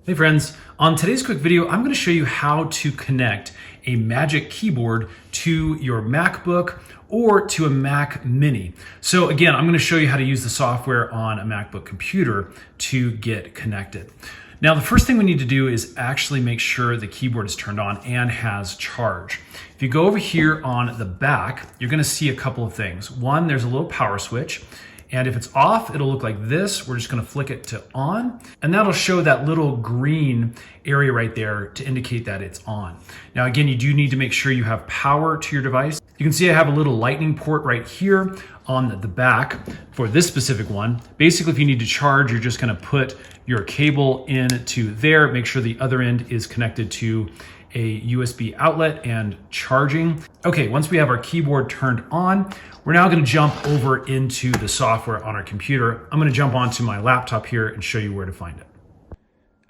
Hey friends, on today's quick video, I'm going to show you how to connect a Magic Keyboard to your MacBook or to a Mac Mini. So again, I'm going to show you how to use the software on a MacBook computer to get connected. Now, the first thing we need to do is actually make sure the keyboard is turned on and has charge. If you go over here on the back, you're going to see a couple of things. One, there's a little power switch. And if it's off, it'll look like this. We're just gonna flick it to on, and that'll show that little green area right there to indicate that it's on. Now again, you do need to make sure you have power to your device. You can see I have a little lightning port right here on the back for this specific one. Basically, if you need to charge, you're just gonna put your cable into there, make sure the other end is connected to a USB outlet and charging. Okay, once we have our keyboard turned on, we're now gonna jump over into the software on our computer. I'm gonna jump onto my laptop here and show you where to find it.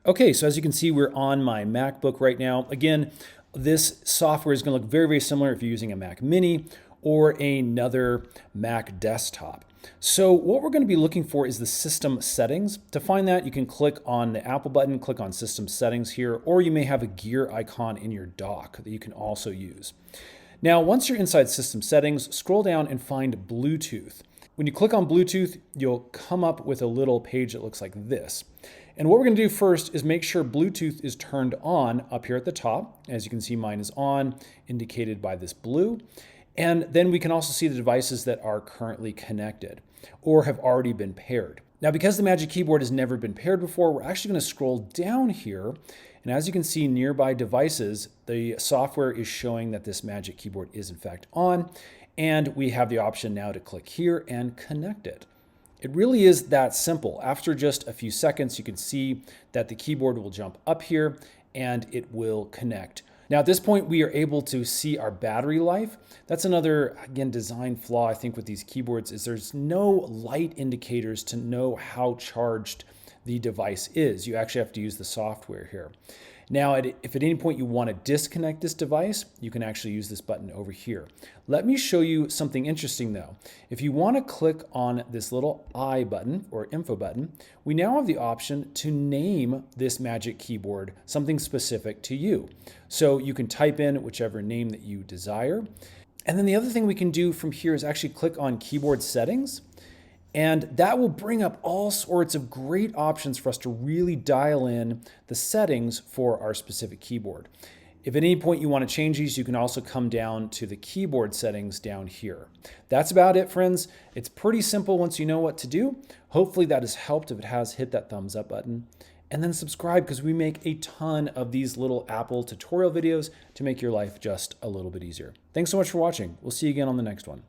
Okay, so as you can see, we're on my MacBook right now. Again, this software is gonna look very, very similar if you're using a Mac Mini or another Mac desktop. So what we're going to be looking for is the system settings. To find that, you can click on the Apple button, click on system settings here, or you may have a gear icon in your dock that you can also use. Now, once you're inside system settings, scroll down and find Bluetooth. When you click on Bluetooth, you'll come up with a little page that looks like this. And what we're going to do first is make sure Bluetooth is turned on up here at the top. As you can see, mine is on, indicated by this blue. And then we can also see the devices that are currently connected or have already been paired. Now, because the Magic Keyboard has never been paired before, we're actually going to scroll down here. And as you can see, nearby devices, the software is showing that this Magic Keyboard is in fact on. And we have the option now to click here and connect it. It really is that simple. After just a few seconds, you can see that the keyboard will jump up here and it will connect. Now at this point, we are able to see our battery life. That's another, again, design flaw I think with these keyboards is there's no light indicators to know how charged the device is. You actually have to use the software here. Now, if at any point you want to disconnect this device, you can actually use this button over here. Let me show you something interesting though. If you want to click on this little I button or info button, we now have the option to name this Magic Keyboard something specific to you. So you can type in whichever name that you desire. And then the other thing we can do from here is actually click on keyboard settings. And that will bring up all sorts of great options for us to really dial in the settings for our specific keyboard. If at any point you want to change these, you can also come down to the keyboard settings down here. That's about it, friends. It's pretty simple once you know what to do. Hopefully that has helped. If it has, hit that thumbs up button. And then subscribe because we make a ton of these little Apple tutorial videos to make your life just a little bit easier. Thanks so much for watching. We'll see you again on the next one.